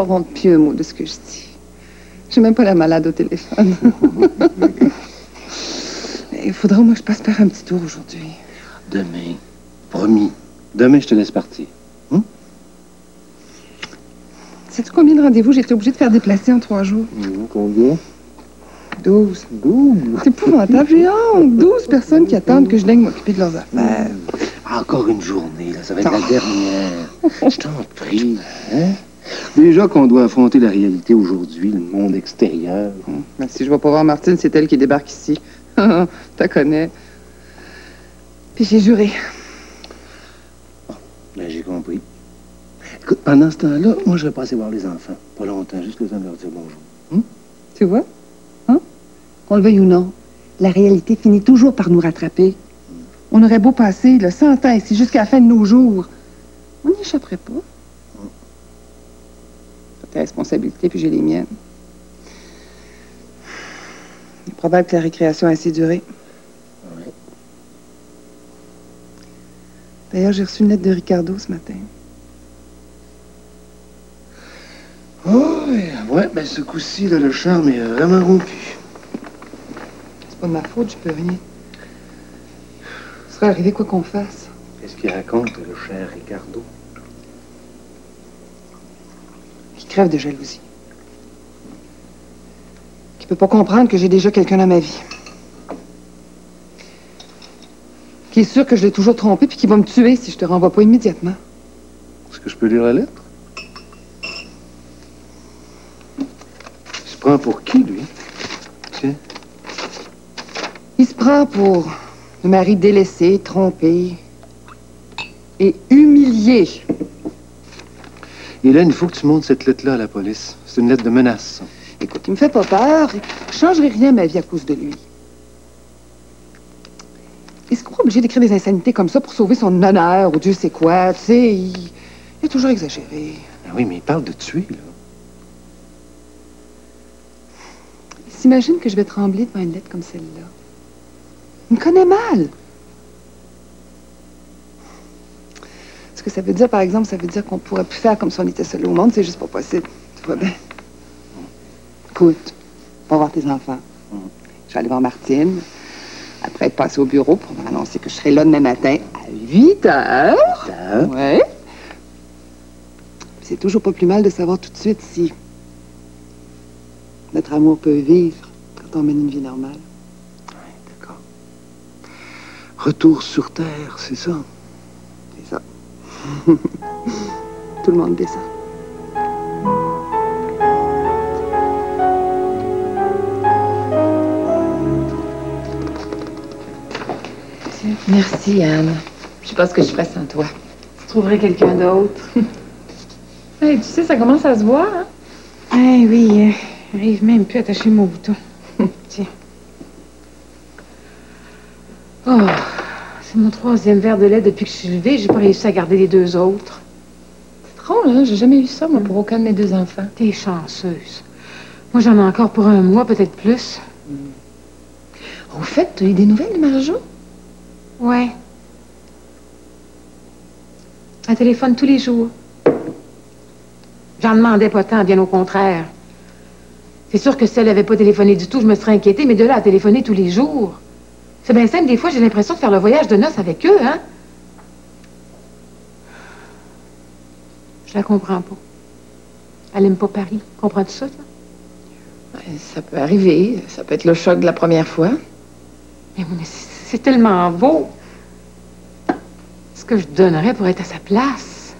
sauront plus un mot de ce que je dis. Je n'ai même pas la malade au téléphone. Il faudra au moins que je passe par un petit tour aujourd'hui. Demain. Promis. Demain, je te laisse partir. Sais-tu combien de rendez-vous j'ai été obligée de faire déplacer en 3 jours? Combien? 12. 12? C'est épouvantable, j'ai honte. 12 personnes qui attendent que je daigne m'occuper de leurs affaires. Encore une journée, là. Ça va être la dernière. Je t'en prie. Hein? Déjà qu'on doit affronter la réalité aujourd'hui, le monde extérieur. Ben, si je vais pas voir Martine, c'est elle qui débarque ici. T'as connais. Puis j'ai juré. Ben, j'ai compris. Écoute, pendant ce temps-là, moi, je vais passer voir les enfants. Pas longtemps, juste le temps de leur dire bonjour. Tu vois? Hein? Qu'on le veuille ou non, la réalité finit toujours par nous rattraper. On aurait beau passer 100 ans ici jusqu'à la fin de nos jours. On n'y échapperait pas. T'as tes responsabilités, puis j'ai les miennes. Il est probable que la récréation a assez duré. Oui. D'ailleurs, j'ai reçu une lettre de Ricardo ce matin. Oh, ouais, ben ce coup-ci, là, le charme est vraiment rompu. C'est pas de ma faute, je peux rien. Il serait arrivé quoi qu'on fasse. Qu'est-ce qu'il raconte, le cher Ricardo? Qui crève de jalousie. Qui peut pas comprendre que j'ai déjà quelqu'un dans ma vie. Qui est sûr que je l'ai toujours trompé puis qui va me tuer si je te renvoie pas immédiatement. Est-ce que je peux lire la lettre? Il se prend pour qui, lui? Tiens. Il se prend pour un mari délaissé, trompé et humilié. Hélène, il faut que tu montres cette lettre-là à la police. C'est une lettre de menace, ça. Écoute, il me fait pas peur. Je changerai rien à ma vie à cause de lui. Est-ce qu'on est obligé d'écrire des insanités comme ça pour sauver son honneur ou Dieu sait quoi? Tu sais, il a toujours exagéré. Ben oui, mais il parle de tuer, là. Il s'imagine que je vais trembler devant une lettre comme celle-là. Il me connaît mal. Ce que ça veut dire, par exemple, ça veut dire qu'on pourrait plus faire comme si on était seul au monde. C'est juste pas possible. Tu vois bien? Écoute, va voir tes enfants. Je vais aller voir Martine. Après être passée au bureau pour leur annoncer que je serai là demain matin à 8 heures. 8 heures? Ouais. C'est toujours pas plus mal de savoir tout de suite si notre amour peut vivre quand on mène une vie normale. Oui, d'accord. Retour sur Terre, c'est ça? C'est ça. Tout le monde descend. Merci, Anne. Je sais pas ce que je ferais sans toi. Tu trouverais quelqu'un d'autre. Hey, tu sais, ça commence à se voir, hein? Eh oui, j'arrive même plus à attacher mon bouton. Tiens. Oh, c'est mon 3e verre de lait depuis que je suis levée. J'ai pas réussi à garder les 2 autres. C'est drôle, hein? J'ai jamais eu ça, moi, pour aucun de mes 2 enfants. T'es chanceuse. Moi, j'en ai encore pour 1 mois, peut-être plus. Au fait, tu as eu des nouvelles de Marjo? Ouais. Elle téléphone tous les jours. J'en demandais pas tant, bien au contraire. C'est sûr que si elle n'avait pas téléphoné du tout, je me serais inquiétée, mais de là à téléphoner tous les jours. C'est bien simple, des fois, j'ai l'impression de faire le voyage de noces avec eux, hein? Je la comprends pas. Elle aime pas Paris. Comprends-tu ça, toi? Ouais, ça peut arriver. Ça peut être le choc de la première fois. Mais c'est tellement beau. Ce que je donnerais pour être à sa place.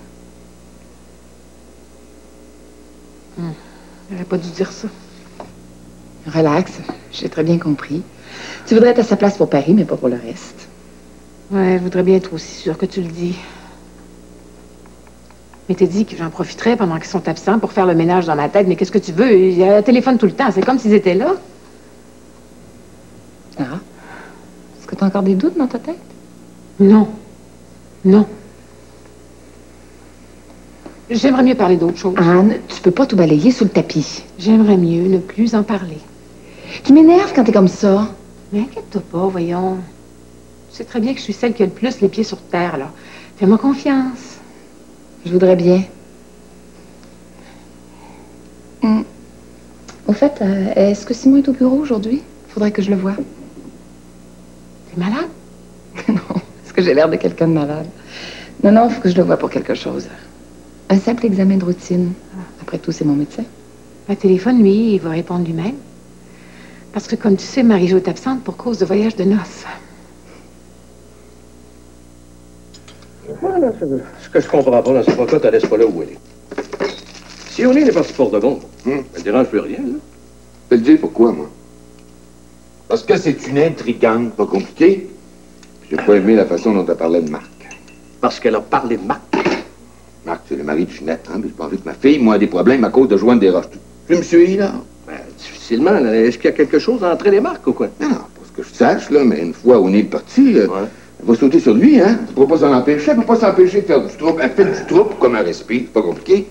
J'aurais pas dû dire ça. Relax, j'ai très bien compris. Tu voudrais être à sa place pour Paris, mais pas pour le reste. Ouais, je voudrais bien être aussi sûre que tu le dis. Mais t'es dit que j'en profiterais pendant qu'ils sont absents pour faire le ménage dans ma tête. Mais qu'est-ce que tu veux? Il téléphone tout le temps. C'est comme s'ils étaient là. Ah. Est-ce que t'as encore des doutes dans ta tête? Non. Non. J'aimerais mieux parler d'autre chose. Anne, tu peux pas tout balayer sous le tapis. J'aimerais mieux ne plus en parler. Tu m'énerves quand t'es comme ça. Mais inquiète-toi pas, voyons. Tu sais très bien que je suis celle qui a le plus les pieds sur terre, là. Fais-moi confiance. Je voudrais bien. fait, est-ce que Simon est au bureau aujourd'hui? Faudrait que je le voie. T'es malade? Non, est-ce que j'ai l'air de quelqu'un de malade? Non, non, il faut que je le voie pour quelque chose. Un simple examen de routine. Après tout, c'est mon médecin. Le téléphone, lui, il va répondre lui-même. Parce que, comme tu sais, Marie-Jo est absente pour cause de voyage de noces. Voilà, ce que je comprends pas, c'est pourquoi tu laisses pas là où elle est. Si on est parti pour de bon, elle dérange plus rien, là. Je te le dis pourquoi, moi. Parce que c'est une intrigante, pas compliqué. J'ai pas aimé la façon dont tu as parlé de Marc. Parce qu'elle a parlé de Marc. Marc, c'est le mari de Ginette, hein? Mais j'ai pas envie que ma fille, moi, ait des problèmes à cause de joindre des roches. Tu me suis, là? Ben, difficilement, là. Est-ce qu'il y a quelque chose entre les Marc ou quoi? Non, pas ce que je sache, là, mais une fois on est parti, elle va sauter sur lui, hein? Tu pourras pas s'en empêcher, elle peut pas s'empêcher de faire du trouble. Elle fait du trouble comme un respire, c'est pas compliqué.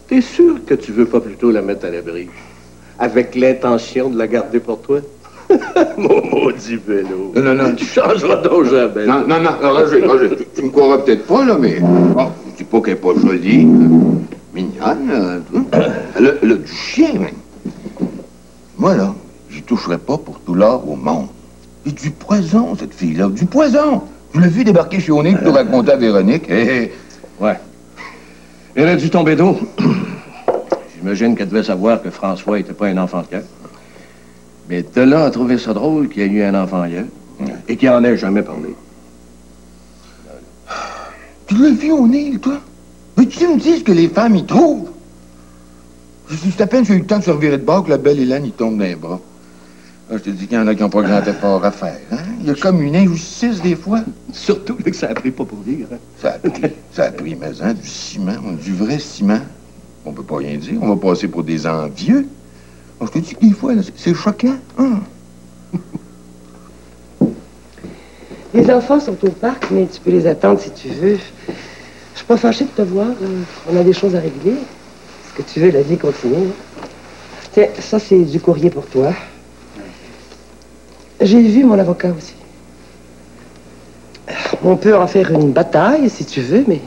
T'es sûr que tu veux pas plutôt la mettre à l'abri? Avec l'intention de la garder pour toi? Mon maudit vélo. Non. Tu changeras donc jamais. Non, Roger, tu me croiras peut-être pas, là, mais... Bon, je dis pas qu'elle est pas jolie, mignonne, elle a du chien, même. Moi, là, j'y toucherai pas pour tout l'or au monde. C'est du poison, cette fille-là, du poison. Je l'ai vu débarquer chez Oné pour raconter à Véronique. Ouais. Elle a dû tomber d'eau. J'imagine qu'elle devait savoir que François était pas un enfant de cœur. Mais de là à trouver ça drôle qu'il y ait eu un enfant ailleurs et qu'il en ait jamais parlé. Tu l'as vu au Nil, toi? Veux-tu me dire ce que les femmes y trouvent? C'est à peine j'ai eu le temps de se revirer de bord que la belle Hélène y tombe dans les bras. Ah, je te dis qu'il y en a qui n'ont pas grand effort à faire, hein? Il y a comme une injustice des fois. Surtout que ça a pris pas pour dire. Hein? Ça a pris, mais hein, du ciment, du vrai ciment. On peut pas rien dire, on va passer pour des envieux. Je te dis que des fois, là, c'est choquant. Hein? Les enfants sont au parc, mais tu peux les attendre si tu veux. Je suis pas fâchée de te voir. On a des choses à régler. Ce que tu veux, la vie continue. Tiens, ça, c'est du courrier pour toi. J'ai vu mon avocat aussi. On peut en faire une bataille, si tu veux, mais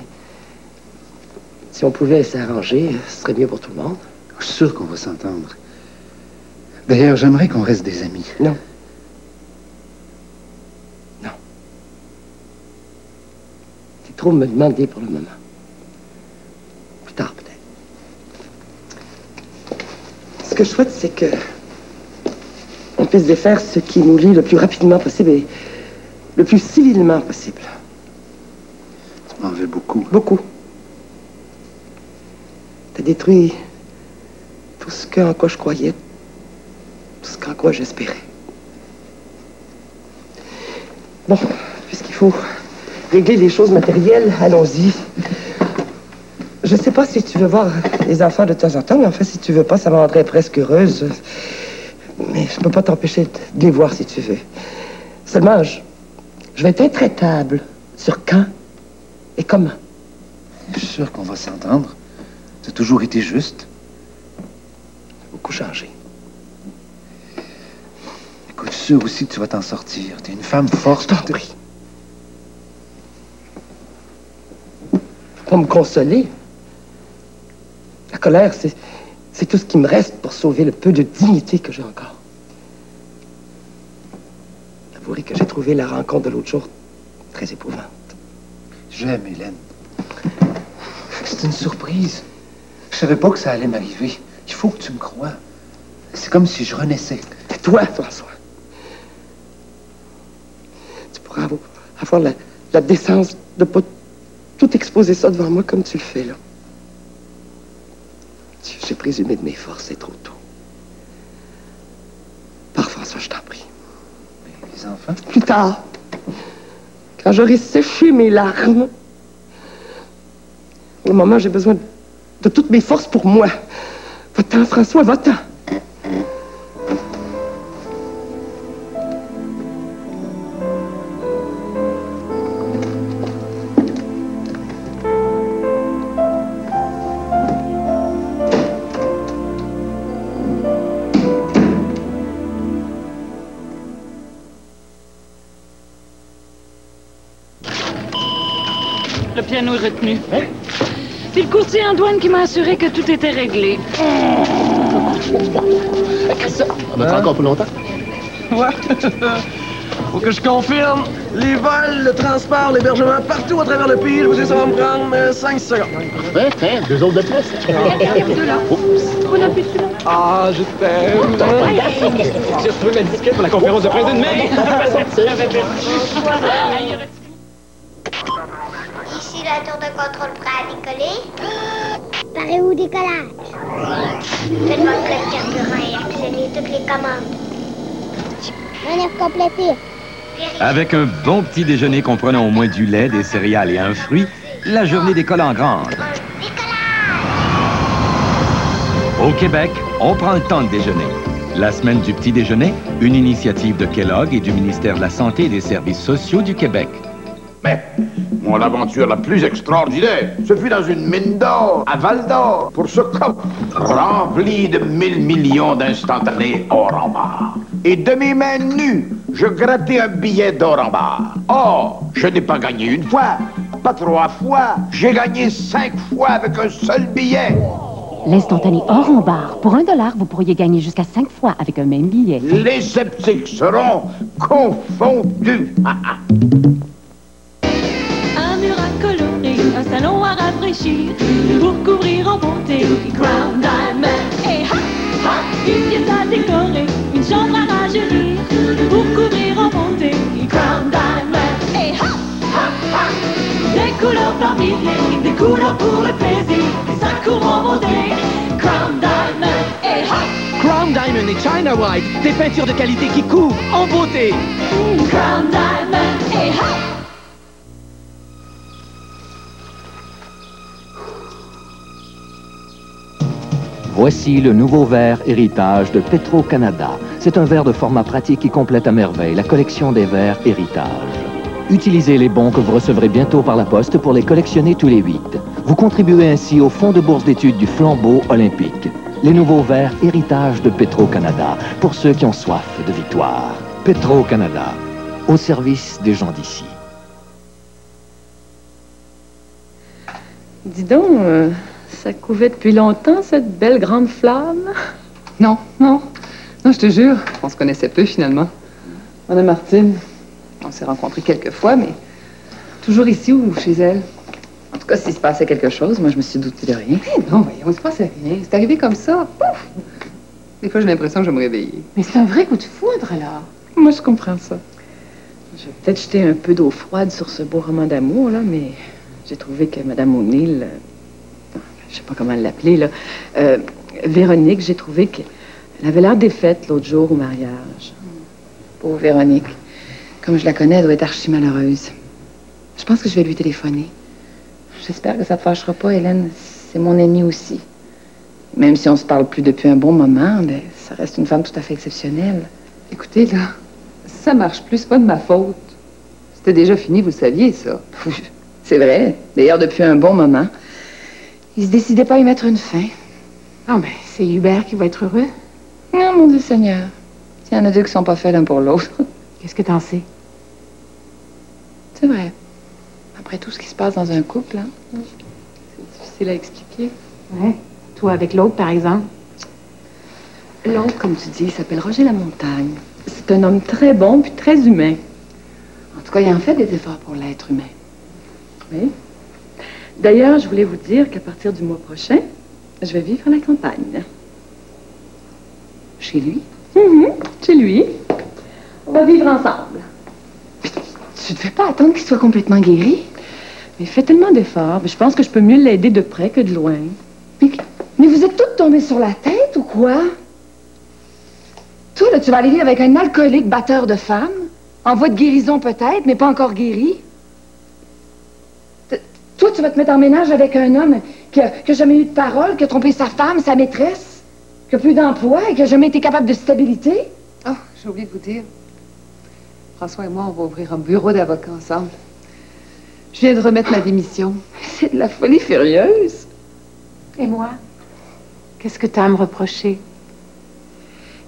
si on pouvait s'arranger, ce serait mieux pour tout le monde. Je suis sûr qu'on va s'entendre. D'ailleurs, j'aimerais qu'on reste des amis. Non. Non. C'est trop me demander pour le moment. Plus tard, peut-être. Ce que je souhaite, c'est que on puisse défaire ce qui nous lie le plus rapidement possible et le plus civilement possible. Tu m'en veux beaucoup. Beaucoup. T'as détruit tout ce en quoi je croyais, tout ce en quoi j'espérais. Bon, puisqu'il faut régler les choses matérielles, allons-y. Je sais pas si tu veux voir les enfants de temps en temps, mais en fait, si tu veux pas, ça me rendrait presque heureuse. Mais je peux pas t'empêcher de les voir si tu veux. Seulement, je vais être intraitable sur quand et comment. Je suis sûr qu'on va s'entendre. Tu as toujours été juste. Beaucoup changé. Écoute, je suis sûr aussi que tu vas t'en sortir. Tu es une femme forte. Je t'en prie. Pour me consoler. La colère, c'est tout ce qui me reste pour sauver le peu de dignité que j'ai encore. Avouez que j'ai trouvé la rencontre de l'autre jour très éprouvante. J'aime Hélène. C'est une surprise. Je savais pas que ça allait m'arriver. Il faut que tu me crois. C'est comme si je renaissais. Et toi, François, tu pourras avoir la décence de pas tout exposer ça devant moi comme tu le fais, là. J'ai présumé de mes forces, c'est trop tôt. Pars, François, je t'en prie. Mais les enfants? Plus tard, quand j'aurai séché mes larmes, pour le moment, j'ai besoin de toutes mes forces pour moi. Va-t'en, François, va-t'en. Le piano est retenu. C'est le courtier en douane qui m'a assuré que tout était réglé. Ça, on va encore pour longtemps? Ouais. Faut que je confirme. Les vols, le transport, l'hébergement, partout à travers le pays, je vous dis, ça va me prendre 5 secondes. Ouais, tiens, 2 autres de plus. Ah, je t'aime. J'ai retrouvé ma disquette pour la conférence de presse d'une main. Ici la tour de contrôle prêt à décoller. Pareil au décollage. Faites votre plein de carburant et actionnez toutes les commandes. Manœuvre complétée. Avec un bon petit déjeuner comprenant au moins du lait, des céréales et un fruit, la journée décolle en grande. Au Québec, on prend le temps de déjeuner. La semaine du petit déjeuner, une initiative de Kellogg et du ministère de la Santé et des Services sociaux du Québec. Mais mon aventure la plus extraordinaire, ce fut dans une mine d'or, à Val d'Or, pour ce coffre rempli de 1000 millions d'instantanés or en barre. Et de mes mains nues, je grattais un billet d'or en barre. Or, je n'ai pas gagné une fois, pas 3 fois, j'ai gagné 5 fois avec un seul billet. L'instantané or en barre. Pour $1, vous pourriez gagner jusqu'à 5 fois avec un même billet. Les sceptiques seront confondus. Un mur à colorer, un salon à rafraîchir, pour couvrir en beauté, Crown Diamond. Et ha, ha, une pièce à décorer, une chambre à rajeunir, pour couvrir en beauté, Crown Diamond. Et ha, ha, ha, des couleurs par milliers, des couleurs pour le plaisir, des accords en beauté, Crown Diamond. Et ha, Crown Diamond et China White, des peintures de qualité qui couvrent en beauté. Crown Diamond. Et ha. Voici le nouveau verre Héritage de Petro-Canada. C'est un verre de format pratique qui complète à merveille la collection des verres Héritage. Utilisez les bons que vous recevrez bientôt par la poste pour les collectionner tous les 8. Vous contribuez ainsi au fonds de bourse d'études du flambeau olympique. Les nouveaux verres Héritage de Petro-Canada, pour ceux qui ont soif de victoire. Petro-Canada, au service des gens d'ici. Dis donc, ça couvait depuis longtemps, cette belle grande flamme? Non, non. Non, je te jure, on se connaissait peu, finalement. Madame Martine, on s'est rencontrés quelques fois, mais toujours ici ou chez elle. En tout cas, s'il se passait quelque chose, moi, je me suis doutée de rien. Eh non, voyons, il ne se passait rien. C'est arrivé comme ça. Pouf! Des fois, j'ai l'impression que je vais me réveiller. Mais c'est un vrai coup de foudre, alors. Moi, je comprends ça. J'ai peut-être jeté un peu d'eau froide sur ce beau roman d'amour, là, mais j'ai trouvé que Mme O'Neill, je sais pas comment l'appeler, là, Véronique, j'ai trouvé qu'elle avait l'air défaite l'autre jour au mariage. Pauvre Véronique. Comme je la connais, elle doit être archi malheureuse. Je pense que je vais lui téléphoner. J'espère que ça te fâchera pas, Hélène. C'est mon amie aussi. Même si on se parle plus depuis un bon moment, ben, ça reste une femme tout à fait exceptionnelle. Écoutez, là, si ça marche plus, c'est pas de ma faute. C'était déjà fini, vous le saviez, ça. C'est vrai. D'ailleurs, depuis un bon moment, il se décidait pas à y mettre une fin. Ah, ben, c'est Hubert qui va être heureux. Non, mon Dieu Seigneur. Il y en a 2 qui sont pas faits l'un pour l'autre. Qu'est-ce que t'en sais? C'est vrai. Après tout ce qui se passe dans un couple, hein, c'est difficile à expliquer. Ouais. Toi, avec l'autre, par exemple? L'autre, comme tu dis, il s'appelle Roger Lamontagne. C'est un homme très bon puis très humain. En tout cas, il en fait des efforts pour l'être humain. Oui. D'ailleurs, je voulais vous dire qu'à partir du mois prochain, je vais vivre à la campagne. Chez lui? Chez lui. On va vivre ensemble. Tu ne devais pas attendre qu'il soit complètement guéri? Mais il fait tellement d'efforts. Je pense que je peux mieux l'aider de près que de loin. Mais vous êtes toutes tombées sur la tête ou quoi? Toi, là, tu vas aller vivre avec un alcoolique batteur de femmes? En voie de guérison peut-être, mais pas encore guéri? Toi, tu vas te mettre en ménage avec un homme qui a jamais eu de parole, qui a trompé sa femme, sa maîtresse, qui a plus d'emploi et qui a jamais été capable de stabilité? Oh, j'ai oublié de vous dire. François et moi, on va ouvrir un bureau d'avocats ensemble. Je viens de remettre ma démission. C'est de la folie furieuse. Et moi? Qu'est-ce que t'as à me reprocher?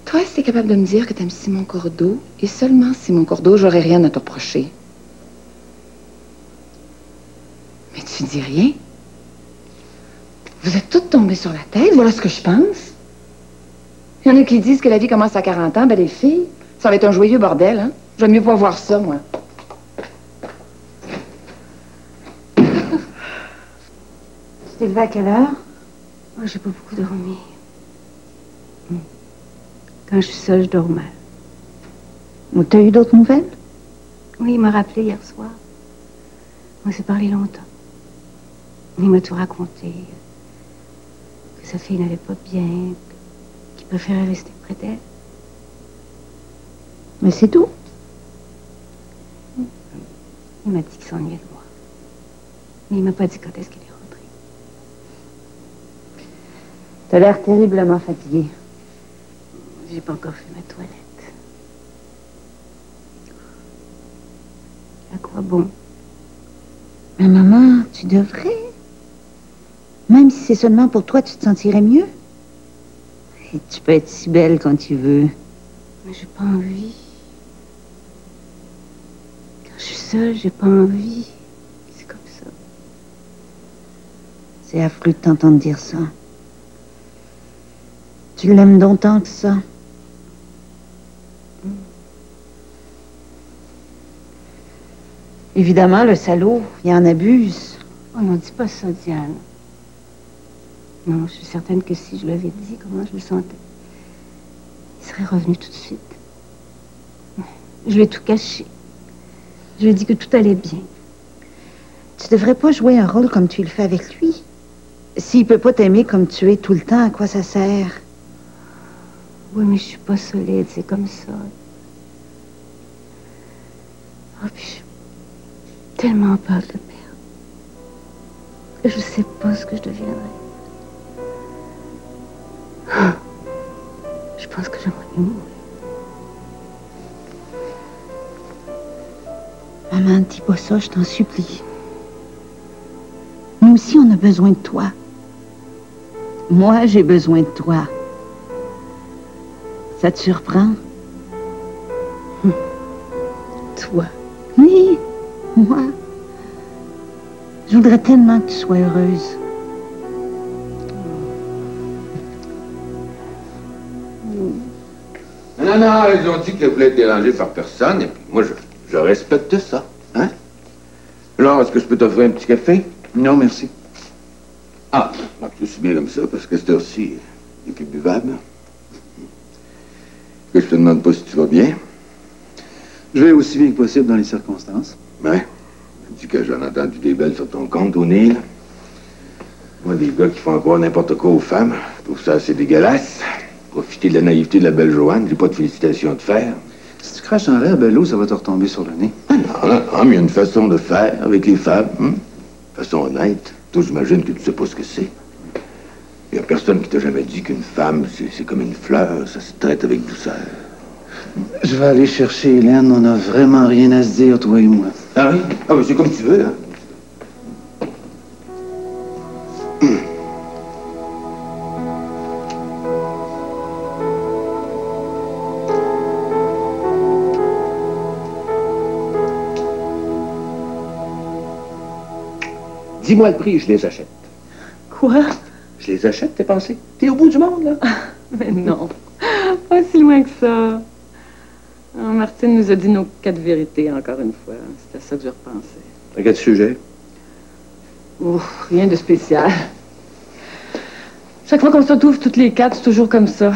Toi, si t'es capable de me dire que t'aimes Simon Cordeau, et seulement Simon Cordeau, j'aurais rien à te reprocher. Mais tu dis rien? Vous êtes toutes tombées sur la tête, voilà ce que je pense. Il y en a qui disent que la vie commence à 40 ans. Ben, les filles, ça va être un joyeux bordel, hein? J'aime mieux pas voir ça, moi. Tu t'es levé à quelle heure? Moi, j'ai pas beaucoup dormi. Quand je suis seule, je dors mal. Ou t'as eu d'autres nouvelles? Oui, il m'a rappelé hier soir. On s'est parlé longtemps. Il m'a tout raconté. Que sa fille n'allait pas bien, qu'il préférait rester près d'elle. Mais c'est tout? Il m'a dit qu'il s'ennuyait de moi. Mais il m'a pas dit quand est-ce qu'il est rentré. T'as l'air terriblement fatiguée. J'ai pas encore fait ma toilette. À quoi bon? Mais maman, tu devrais. Même si c'est seulement pour toi, tu te sentirais mieux. Et tu peux être si belle quand tu veux. Mais j'ai pas envie. Quand je suis seule, j'ai pas envie. C'est comme ça. C'est affreux de t'entendre dire ça. Tu l'aimes donc tant que ça. Évidemment, le salaud, il en abuse. Oh non, dis pas ça, Diane. Non, je suis certaine que si je lui avais dit comment je le sentais, il serait revenu tout de suite. Je lui ai tout caché. Je lui ai dit que tout allait bien. Tu devrais pas jouer un rôle comme tu le fais avec lui. S'il peut pas t'aimer comme tu es tout le temps, à quoi ça sert? Oui, mais je suis pas solide, c'est comme ça. Oh, puis j'ai tellement peur de le perdre. Que je sais pas ce que je deviendrai. Je pense que j'aimerais mourir. Maman, dis pas ça, je t'en supplie. Nous aussi, on a besoin de toi. Moi, j'ai besoin de toi. Ça te surprend? Toi? Oui, moi. Je voudrais tellement que tu sois heureuse. Non, ils ont dit qu'elle voulait être dérangée par personne, et puis moi, je respecte ça, hein? Alors, est-ce que je peux t'offrir un petit café? Non, merci. Ah, c'est aussi bien comme ça, parce que cette heure-ci, il est plus buvable. Que je te demande pas si tu vas bien. Je vais aussi bien que possible dans les circonstances. Ouais. Tu dis que j'en ai entendu des belles sur ton compte, O'Neill. Moi, des gars qui font encore n'importe quoi aux femmes, je trouve ça assez dégueulasse. Profiter de la naïveté de la belle Joanne, j'ai pas de félicitations à te faire. Si tu craches en l'air, Bello, ça va te retomber sur le nez. Ah non, mais il y a une façon de faire avec les femmes. Façon honnête. Toi, j'imagine que tu sais pas ce que c'est. Il y a personne qui t'a jamais dit qu'une femme, c'est comme une fleur, ça se traite avec douceur. Je vais aller chercher Hélène, on a vraiment rien à se dire, toi et moi. Ah oui? Ah ben c'est comme tu veux, hein. Dis-moi le prix, je les achète. Quoi? Je les achète, t'es pensé? T'es au bout du monde, là? Mais non, pas si loin que ça. Ah, Martine nous a dit nos 4 vérités, encore une fois. C'était ça que je repensais. À quel sujet? Ouf, rien de spécial. Chaque fois qu'on se retrouve toutes les 4, c'est toujours comme ça.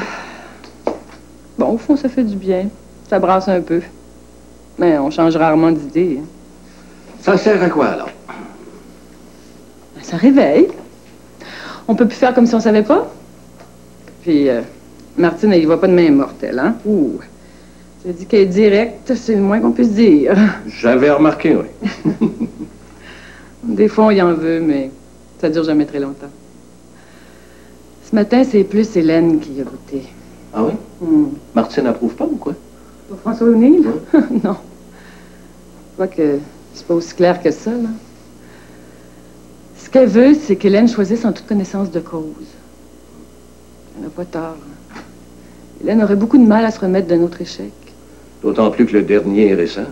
Bon, au fond, ça fait du bien. Ça brasse un peu. Mais on change rarement d'idée. Ça sert à quoi, alors? Ça réveille. On peut plus faire comme si on savait pas. Puis, Martine, elle y voit pas de main mortelle, hein? Ouh. Tu dis qu'elle est directe, c'est le moins qu'on puisse dire. J'avais remarqué, oui. Des fois, on y en veut, mais ça dure jamais très longtemps. Ce matin, c'est plus Hélène qui a goûté. Ah oui? Martine approuve pas ou quoi? Pour François O'Neill? Non. Je crois que c'est pas aussi clair que ça, là. Ce qu'elle veut, c'est qu'Hélène choisisse en toute connaissance de cause. Elle n'a pas tort. Hélène aurait beaucoup de mal à se remettre d'un autre échec. D'autant plus que le dernier est récent.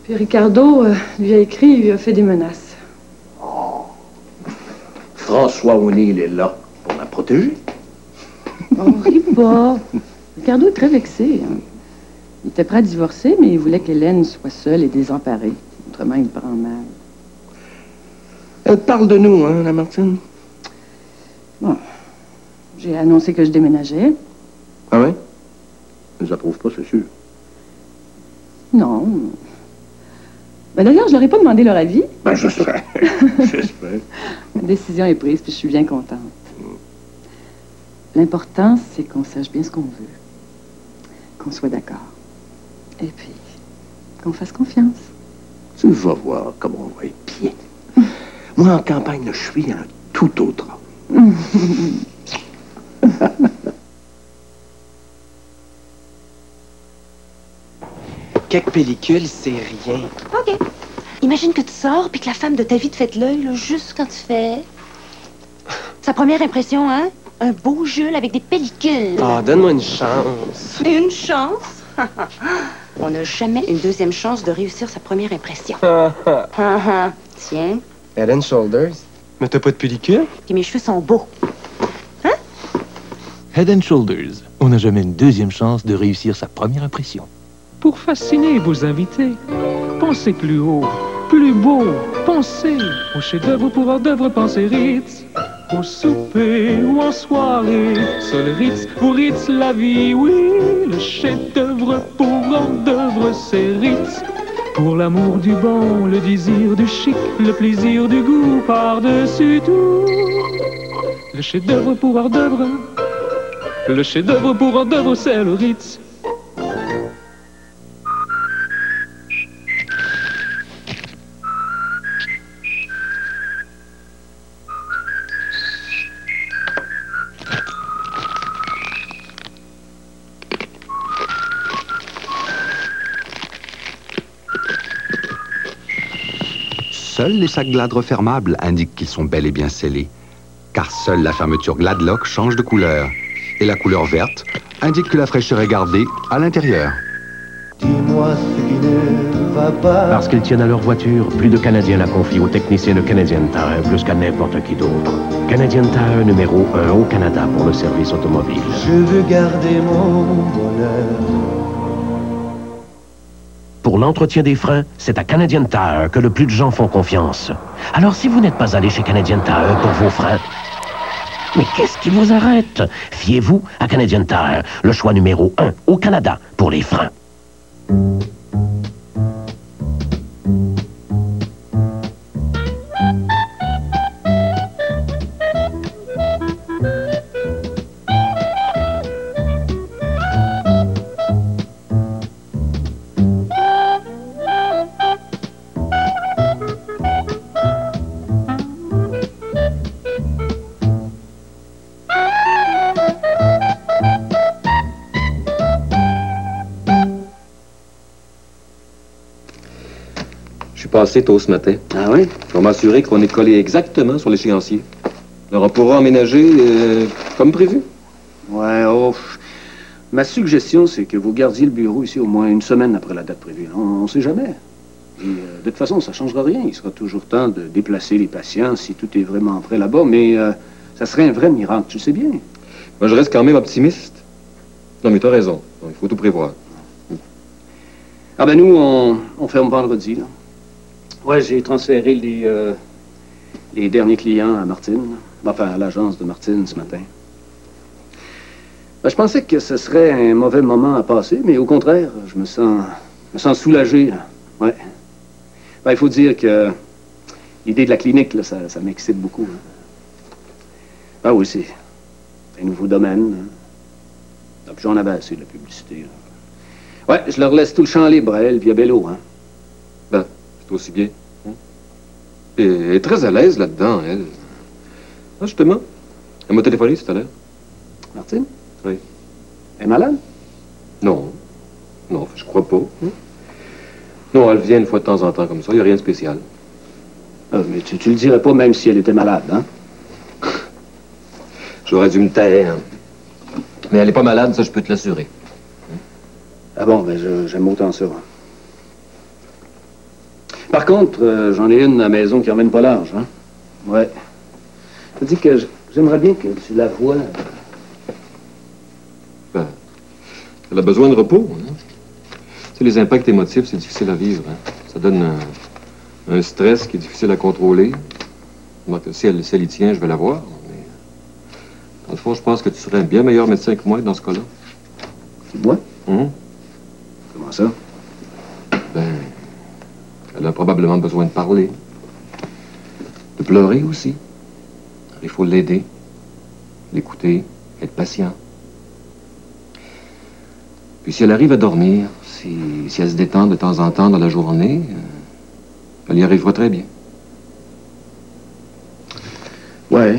Puis Ricardo lui a écrit, il lui a fait des menaces. François O'Neill est là pour la protéger. Oh, ris pas. Ricardo est très vexé. Hein. Il était prêt à divorcer, mais il voulait qu'Hélène soit seule et désemparée. Autrement, il prend mal. Elle parle de nous, hein, la Martine? Bon. J'ai annoncé que je déménageais. Ah ouais? Je les approuve pas, c'est sûr. Non. Ben d'ailleurs, je leur ai pas demandé leur avis. Ben, j'espère. J'espère. Ma décision est prise, puis je suis bien contente. L'important, c'est qu'on sache bien ce qu'on veut. Qu'on soit d'accord. Et puis, qu'on fasse confiance. Tu vas voir comment on va être bien. Moi, en campagne, je suis un tout autre homme. Quelques pellicules, c'est rien. OK. Imagine que tu sors puis que la femme de ta vie te fait de l'œil, là, juste quand tu fais... Sa première impression, hein? Un beau Jules avec des pellicules. Ah, donne-moi une chance. Une chance? On n'a jamais une deuxième chance de réussir sa première impression. Tiens. Head and Shoulders. Mais t'as pas de pellicule? Puis mes cheveux sont beaux. Head and Shoulders. On n'a jamais une deuxième chance de réussir sa première impression. Pour fasciner vos invités, pensez plus haut, plus beau, pensez au chef-d'œuvre pour hors-d'œuvre, pensez Ritz. Au souper ou en soirée, seul Ritz vous Ritz la vie, oui. Le chef-d'œuvre pour hors-d'œuvre, c'est Ritz. Pour l'amour du bon, le désir du chic, le plaisir du goût par-dessus tout. Le chef-d'œuvre pour hors-d'œuvre, le chef-d'œuvre pour hors-d'œuvre, c'est le Ritz. Seuls les sacs Glad refermables indiquent qu'ils sont bel et bien scellés, car seule la fermeture Gladlock change de couleur. Et la couleur verte indique que la fraîcheur est gardée à l'intérieur. Dis-moi ce qui ne va pas. Parce qu'ils tiennent à leur voiture, plus de Canadiens la confient aux techniciens de Canadian Tire plus qu'à n'importe qui d'autre. Canadian Tire numéro 1 au Canada pour le service automobile. Je veux garder mon bonheur. Pour l'entretien des freins, c'est à Canadian Tire que le plus de gens font confiance. Alors si vous n'êtes pas allé chez Canadian Tire pour vos freins, mais qu'est-ce qui vous arrête? Fiez-vous à Canadian Tire, le choix numéro 1 au Canada pour les freins. Passé tôt ce matin. Ah oui? Pour m'assurer qu'on est collé exactement sur l'échéancier. Alors on pourra emménager comme prévu. Ouais, oh. Ma suggestion, c'est que vous gardiez le bureau ici au moins une semaine après la date prévue. On ne sait jamais. Et, de toute façon, ça ne changera rien. Il sera toujours temps de déplacer les patients si tout est vraiment prêt là-bas, mais ça serait un vrai miracle, tu le sais bien. Moi, je reste quand même optimiste. Non, mais tu as raison. Il faut tout prévoir. Ah ben nous, on ferme vendredi, là. Ouais, j'ai transféré les derniers clients à Martine. Enfin, à l'agence de Martine ce matin. Ben, je pensais que ce serait un mauvais moment à passer, mais au contraire, je me sens soulagé, là. Ouais. Ben, il faut dire que l'idée de la clinique, là, ça m'excite beaucoup. Hein. Ah oui, c'est un nouveau domaine. Hein. Ah, puis j'en avais assez de la publicité. Là. Ouais, je leur laisse tout le champ libre à elle, via Bello, hein. Ben, c'est aussi bien. Et elle est très à l'aise là-dedans, elle. Ah, justement, elle m'a téléphoné tout à l'heure. Martine? Oui. Elle est malade? Non. Non, je crois pas. Non, elle vient une fois de temps en temps comme ça, il n'y a rien de spécial. Ah, mais tu le dirais pas même si elle était malade, hein? J'aurais dû me taire. Mais elle est pas malade, ça je peux te l'assurer. Ah bon, ben j'aime autant ça. Par contre, j'en ai une à la maison qui emmène pas large, hein? Ouais. Ça dit que J'aimerais bien que tu la vois. Ben, elle a besoin de repos. Hein? Tu sais, les impacts émotifs, c'est difficile à vivre. Hein? Ça donne un stress qui est difficile à contrôler. Donc, si elle y tient, je vais la voir. Mais, dans le fond, je pense que tu serais un bien meilleur médecin que moi dans ce cas-là. Moi? Comment ça? Ben, elle a probablement besoin de parler. De pleurer aussi. Il faut l'aider, l'écouter, être patient. Puis si elle arrive à dormir, si elle se détend de temps en temps dans la journée, elle y arrivera très bien. Ouais,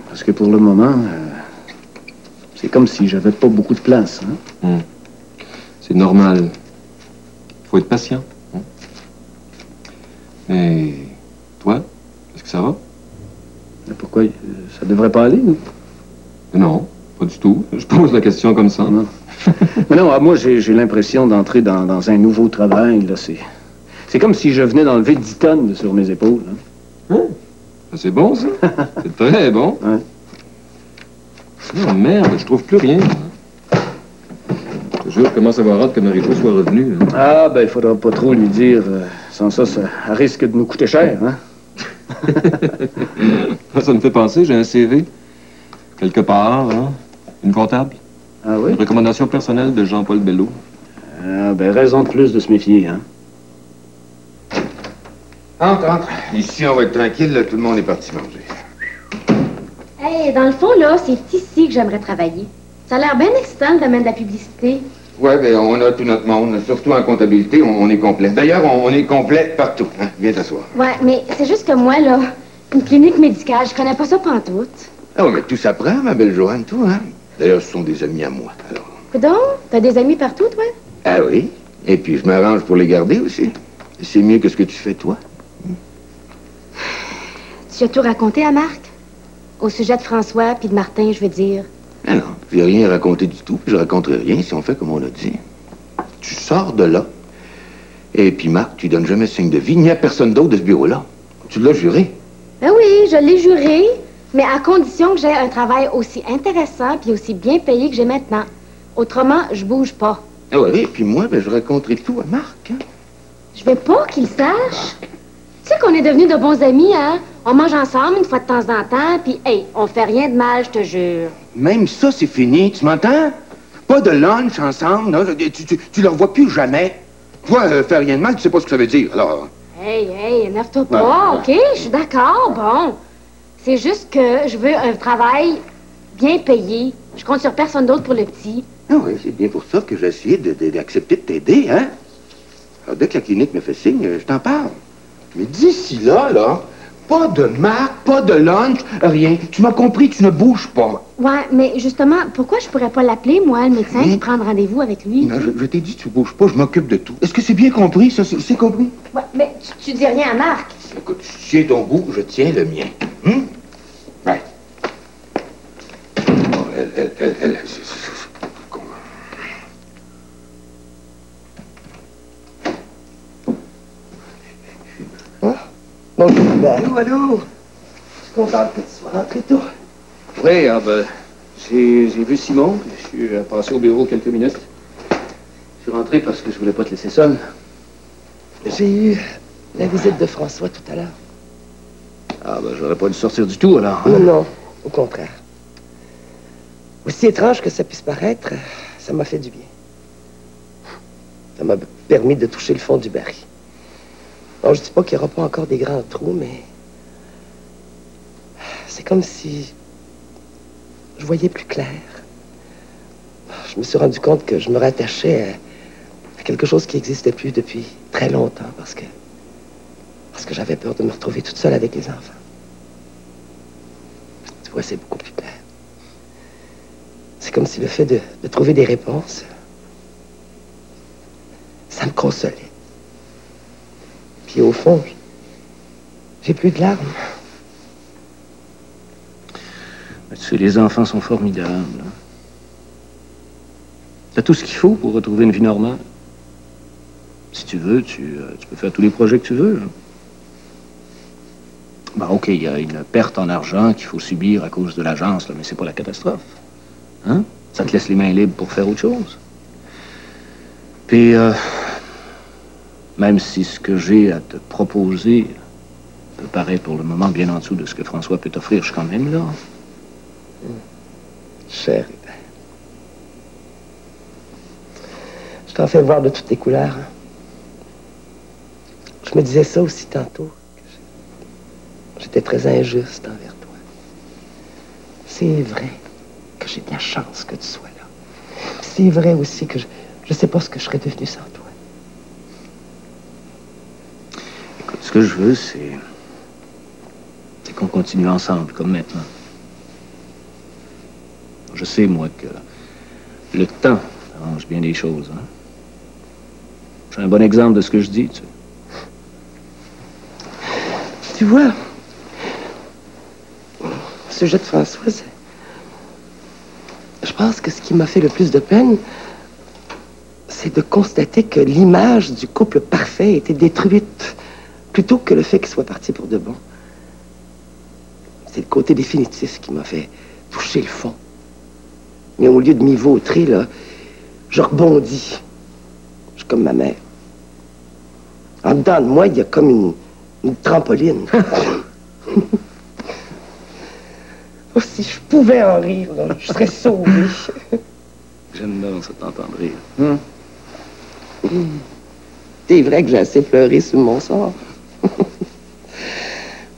parce que pour le moment, c'est comme si j'avais pas beaucoup de place. Hein? C'est normal. Il faut être patient. Hein? Et toi, est-ce que ça va? Mais pourquoi? Ça devrait pas aller, nous? Non, pas du tout. Je pose la question comme ça. Non. Mais non, moi, j'ai l'impression d'entrer dans un nouveau travail. Là. C'est comme si je venais d'enlever 10 tonnes sur mes épaules. Hein? C'est bon, ça. C'est très bon. Ouais. Oh, merde, je trouve plus rien. Je te jure, je commence à avoir hâte que Marie-Jo soit revenue. Hein. Ah, ben, il faudra pas trop lui dire. Sans ça, ça risque de nous coûter cher, hein? Ça me fait penser, j'ai un CV. Quelque part, hein? Une comptable. Ah oui? Une recommandation personnelle de Jean-Paul Bello. Ah, ben, raison de plus de se méfier, hein? Entre. Ici, on va être tranquille, là, tout le monde est parti manger. Hey, dans le fond, là, c'est ici que j'aimerais travailler. Ça a l'air bien excitant, le domaine de la publicité. Ouais, ben, on a tout notre monde, surtout en comptabilité, on est complet. D'ailleurs, on est complet partout, hein? Viens t'asseoir. Ouais, mais c'est juste que moi, là, une clinique médicale, je connais pas ça pantoute. Ah oui, mais tout s'apprend, ma belle Joanne, tout, hein? D'ailleurs, ce sont des amis à moi, alors. Coudonc, t'as des amis partout, toi? Ah oui? Et puis, je m'arrange pour les garder aussi. C'est mieux que ce que tu fais, toi. Tu as tout raconté à Marc? Au sujet de François puis de Martin, je veux dire. Ah non, j'ai rien raconté du tout, puis je raconterai rien si on fait comme on a dit. Tu sors de là, et puis Marc, tu donnes jamais signe de vie, ni à personne d'autre de ce bureau-là. Tu l'as juré. Ben oui, je l'ai juré, mais à condition que j'ai un travail aussi intéressant puis aussi bien payé que j'ai maintenant. Autrement, je bouge pas. Ah oui, et puis moi, ben, je raconterai tout à Marc, hein? Je veux pas qu'il sache. Tu sais qu'on est devenus de bons amis, hein? On mange ensemble une fois de temps en temps, puis hey, on fait rien de mal, je te jure. Même ça, c'est fini, tu m'entends? Pas de lunch ensemble, là. Tu le revois plus jamais. Toi, faire rien de mal, tu sais pas ce que ça veut dire, alors... Hey, énerve-toi pas, OK? Je suis d'accord, bon. C'est juste que je veux un travail bien payé. Je compte sur personne d'autre pour le petit. Ah oui, c'est bien pour ça que j'ai essayé d'accepter de t'aider, hein? Alors, dès que la clinique me fait signe, je t'en parle. Mais d'ici là, pas de Marc, pas de lunch, rien. Tu m'as compris, tu ne bouges pas. Ouais, mais justement, pourquoi je pourrais pas l'appeler, moi, le médecin, puis prendre rendez-vous avec lui? Non, je t'ai dit, tu bouges pas, je m'occupe de tout. Est-ce que c'est bien compris, ça? C'est compris? Ouais, mais tu dis rien à Marc. Écoute, tu tiens ton bout, je tiens le mien. Ouais. Bon, elle... Bonjour, allô? Je suis contente que tu sois rentré tôt. Oui, j'ai vu Simon, je suis passé au bureau quelques minutes. Je suis rentré parce que je voulais pas te laisser seul. J'ai eu la visite de François tout à l'heure. Ah, ben, j'aurais pas dû sortir du tout, alors. Hein? Non, au contraire. Aussi étrange que ça puisse paraître, ça m'a fait du bien. Ça m'a permis de toucher le fond du baril. Bon, je dis pas qu'il n'y aura pas encore des grands trous, mais... c'est comme si... je voyais plus clair. Je me suis rendu compte que je me rattachais à quelque chose qui n'existait plus depuis très longtemps, parce que j'avais peur de me retrouver toute seule avec les enfants. Tu vois, c'est beaucoup plus clair. C'est comme si le fait de trouver des réponses, ça me consolait. Puis au fond, j'ai plus de larmes. Tu sais, les enfants sont formidables. Hein? T'as tout ce qu'il faut pour retrouver une vie normale. Si tu veux, tu peux faire tous les projets que tu veux. Hein? Ben, OK, il y a une perte en argent qu'il faut subir à cause de l'agence, là, mais c'est pas la catastrophe. Hein? Ça te laisse les mains libres pour faire autre chose. Puis, même si ce que j'ai à te proposer peut paraître pour le moment bien en dessous de ce que François peut t'offrir, je suis quand même là. Chérie, je t'en fais voir de toutes les couleurs. Hein. Je me disais ça aussi tantôt. J'étais très injuste envers toi. C'est vrai que j'ai de la chance que tu sois là. C'est vrai aussi que je sais pas ce que je serais devenu sans toi. Écoute, ce que je veux, c'est qu'on continue ensemble, comme maintenant. Je sais, moi, que le temps arrange bien les choses. Hein? Je suis un bon exemple de ce que je dis, tu sais. Tu vois, au sujet de Françoise, je pense que ce qui m'a fait le plus de peine, c'est de constater que l'image du couple parfait a été détruite plutôt que le fait qu'il soit parti pour de bon. C'est le côté définitif qui m'a fait toucher le fond. Mais au lieu de m'y vautrer, là, je rebondis. Je suis comme ma mère. En dedans de moi, il y a comme une trampoline. Oh, si je pouvais en rire, là, je serais sauvée. J'aime bien ça t'entendre rire. C'est vrai que j'ai assez pleuré sur mon sort.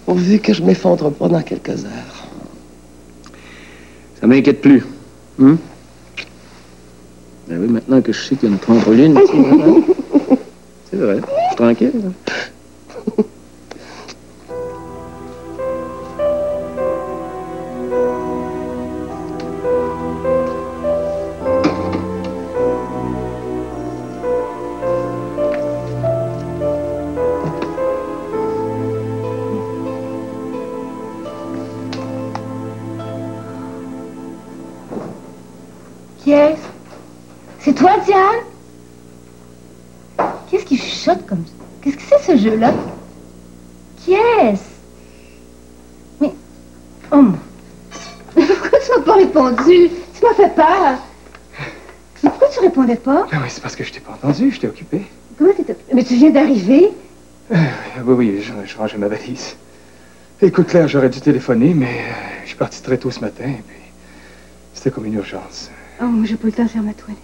Pourvu que je m'effondre pas dans quelques heures. Ça m'inquiète plus. Ben oui, maintenant que je sais qu'il y a une trampoline, c'est vrai, je suis tranquille. Là. Qui est-ce? C'est toi, Diane? Qu'est-ce qui chuchote comme ça? Qu'est-ce que c'est, ce jeu-là? Qui est-ce? Mais... Oh mon... Pourquoi tu m'as pas répondu? Tu m'as fait peur. Mais pourquoi tu répondais pas? Ah oui, c'est parce que je t'ai pas entendu, je t'ai occupé. Comment t'es occupé? Mais tu viens d'arriver. Oui, je rangeais ma valise. Écoute, Claire, j'aurais dû téléphoner, mais je suis parti très tôt ce matin, et puis c'était comme une urgence. Oh, moi, j'ai pas le temps de faire ma toilette.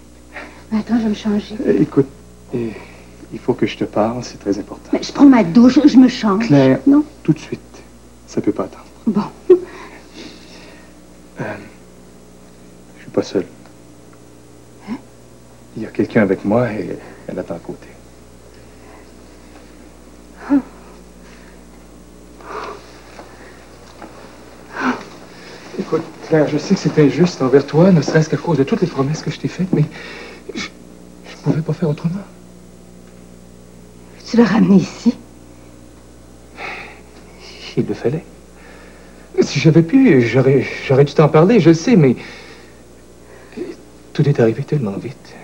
Mais attends, je vais me changer. Écoute, il faut que je te parle, c'est très important. Mais je prends ma douche, je me change. Claire, non? Tout de suite. Ça peut pas attendre. Bon. Je suis pas seul. Hein? Il y a quelqu'un avec moi et elle attend à côté. Oh. Écoute, Claire, je sais que c'est injuste envers toi, ne serait-ce qu'à cause de toutes les promesses que je t'ai faites, mais je pouvais pas faire autrement. Tu l'as ramené ici? Il le fallait. Si j'avais pu, j'aurais dû t'en parler, je le sais, mais tout est arrivé tellement vite.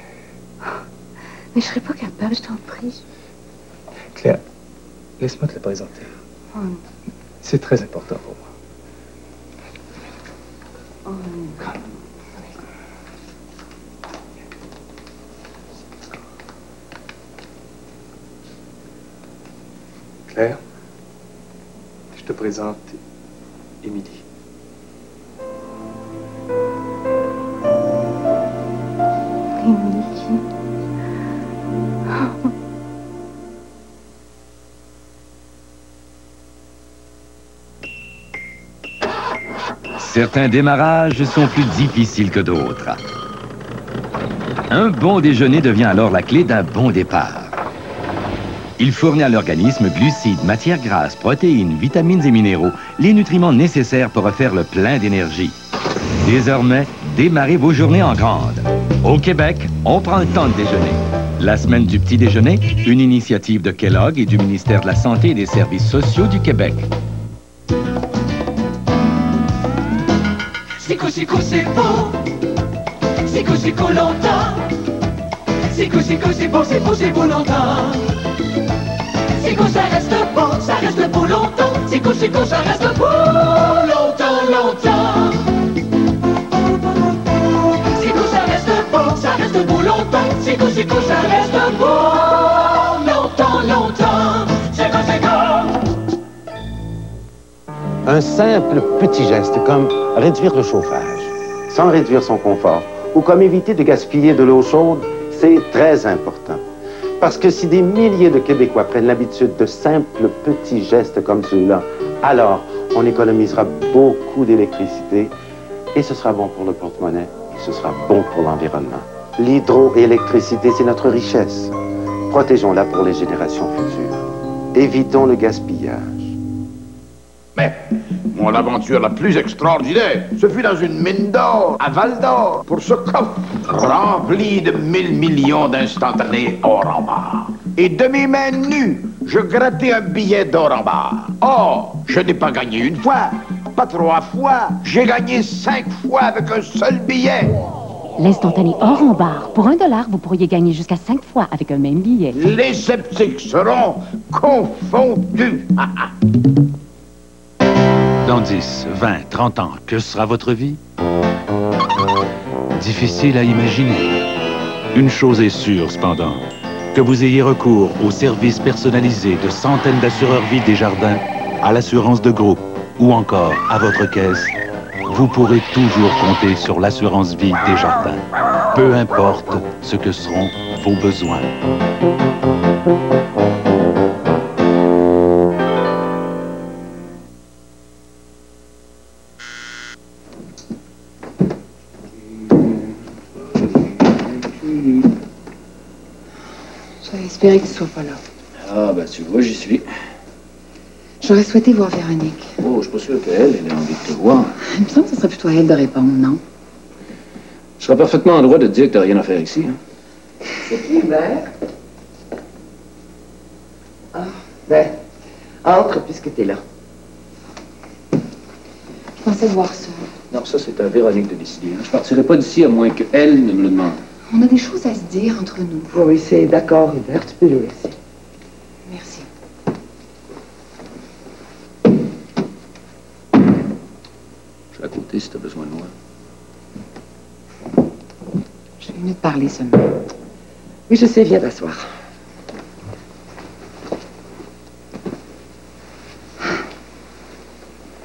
Mais je serais pas capable, je t'en prie. Claire, laisse-moi te le présenter. Oh. C'est très important pour moi. Oh. Claire, je te présente Émilie. Émilie. Certains démarrages sont plus difficiles que d'autres. Un bon déjeuner devient alors la clé d'un bon départ. Il fournit à l'organisme glucides, matières grasses, protéines, vitamines et minéraux, les nutriments nécessaires pour refaire le plein d'énergie. Désormais, démarrez vos journées en grande. Au Québec, on prend le temps de déjeuner. La semaine du petit déjeuner, une initiative de Kellogg et du ministère de la Santé et des Services sociaux du Québec. Sico, c'est beau. Sico, longtemps. Sico, c'est beau longtemps. Sico, ça reste beau longtemps. Sico, Chico, ça reste pour longtemps, longtemps. Chico, ça reste pour longtemps. Chico, ça reste pour longtemps, longtemps. Chico. Un simple petit geste comme réduire le chauffage, sans réduire son confort, ou comme éviter de gaspiller de l'eau chaude, c'est très important. Parce que si des milliers de Québécois prennent l'habitude de simples petits gestes comme ceux-là, alors on économisera beaucoup d'électricité et ce sera bon pour le porte-monnaie et ce sera bon pour l'environnement. L'hydroélectricité, c'est notre richesse. Protégeons-la pour les générations futures. Évitons le gaspillage. Mais mon aventure la plus extraordinaire, ce fut dans une mine d'or, à Val-d'Or, pour ce coffre rempli de 1000 millions d'instantanés or en barre. Et de mes mains nues, je grattais un billet d'or en barre. Or, je n'ai pas gagné une fois, pas 3 fois, j'ai gagné 5 fois avec un seul billet. L'instantané or en barre. Pour $1, vous pourriez gagner jusqu'à 5 fois avec un même billet. Les sceptiques seront confondus. Dans 10, 20, 30 ans, que sera votre vie? Difficile à imaginer. Une chose est sûre, cependant, que vous ayez recours aux services personnalisés de centaines d'assureurs vie Desjardins, à l'assurance de groupe ou encore à votre caisse, vous pourrez toujours compter sur l'assurance vie Desjardins, peu importe ce que seront vos besoins. J'avais espéré que tu sois pas là. Ah, ben tu vois, j'y suis. J'aurais souhaité voir Véronique. Oh, je suis pas sûr qu'elle ait envie de te voir. Il me semble que ce serait plutôt à elle de répondre, non? Je serais parfaitement en droit de te dire que t'as rien à faire ici. Hein? C'est qui, Hubert? Ah, ben, entre puisque t'es là. Je pensais te voir seule. Non, ça, c'est à Véronique de décider. Hein? Je partirai pas d'ici à moins qu'elle ne me le demande. On a des choses à se dire entre nous. Oui, c'est d'accord, Hubert, tu peux le laisser. Merci. Je suis à côté si t'as besoin de moi. Je suis venue te parler seulement. Oui, je sais, viens t'asseoir.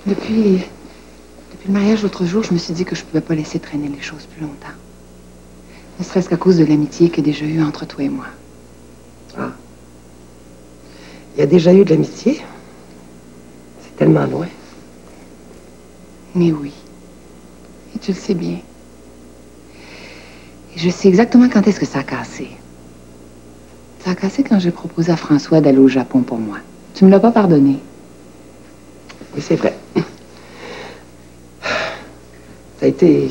Depuis le mariage l'autre jour, je me suis dit que je pouvais pas laisser traîner les choses plus longtemps. Ne serait-ce qu'à cause de l'amitié qu'il y a déjà eu entre toi et moi. Ah. Il y a déjà eu de l'amitié? C'est tellement loin. Mais oui. Et tu le sais bien. Et je sais exactement quand est-ce que ça a cassé. Ça a cassé quand j'ai proposé à François d'aller au Japon pour moi. Tu me l'as pas pardonné. Oui, c'est vrai. Ça a été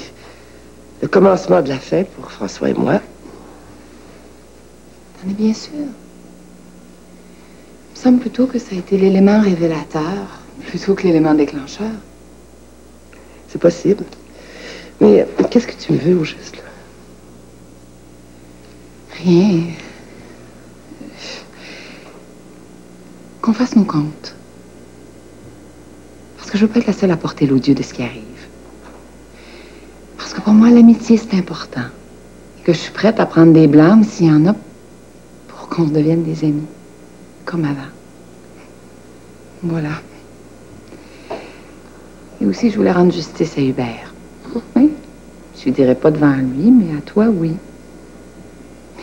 le commencement de la fin pour François et moi. T'en es bien sûr. Il me semble plutôt que ça a été l'élément révélateur plutôt que l'élément déclencheur. C'est possible. Mais qu'est-ce que tu me veux au juste, là? Rien. Qu'on fasse nos comptes. Parce que je veux pas être la seule à porter l'odieux de ce qui arrive. Parce que pour moi, l'amitié, c'est important. Et que je suis prête à prendre des blâmes s'il y en a pour qu'on devienne des amis. Comme avant. Voilà. Et aussi, je voulais rendre justice à Hubert. Oui. Je lui dirais pas devant lui, mais à toi, oui.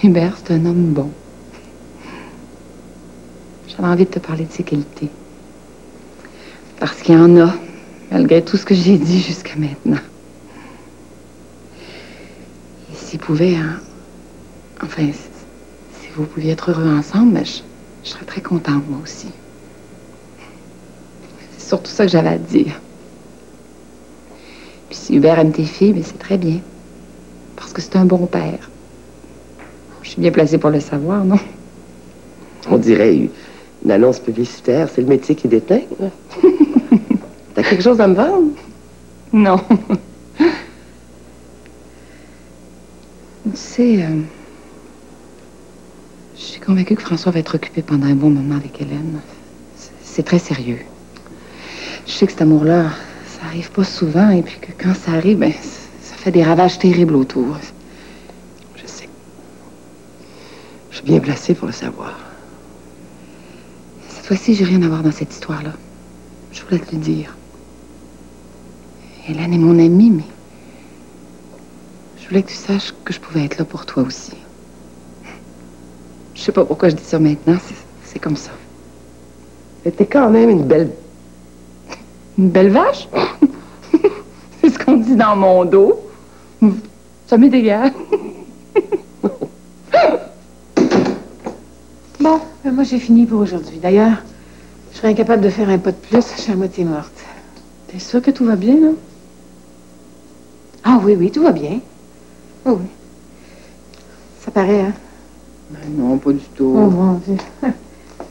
Hubert, c'est un homme bon. J'avais envie de te parler de ses qualités. Parce qu'il y en a, malgré tout ce que j'ai dit jusqu'à maintenant. Et s'il pouvait, hein, enfin, si vous pouviez être heureux ensemble, ben, je serais très contente, moi aussi. C'est surtout ça que j'avais à te dire. Puis si Hubert aime tes filles, ben, c'est très bien. Parce que c'est un bon père. Je suis bien placée pour le savoir, non? On dirait une annonce publicitaire, c'est le métier qui déteint. T'as quelque chose à me vendre? Non. Tu sais, je suis convaincue que François va être occupé pendant un bon moment avec Hélène. C'est très sérieux. Je sais que cet amour-là, ça arrive pas souvent, et puis que quand ça arrive, ben, ça fait des ravages terribles autour. Je sais. Je suis bien placée pour le savoir. Cette fois-ci, j'ai rien à voir dans cette histoire-là. Je voulais te le dire. Hélène est mon amie, mais je voulais que tu saches que je pouvais être là pour toi aussi. Je sais pas pourquoi je dis ça maintenant, c'est comme ça. Mais t'es quand même une belle... Une belle vache? C'est ce qu'on dit dans mon dos. Ça m'est égal. Bon, moi j'ai fini pour aujourd'hui. D'ailleurs, je serais incapable de faire un pas de plus, je suis à moitié morte. T'es sûre que tout va bien, là? Ah oui, tout va bien. Oh oui. Ça paraît, hein? Ben non, pas du tout. Oh mon Dieu.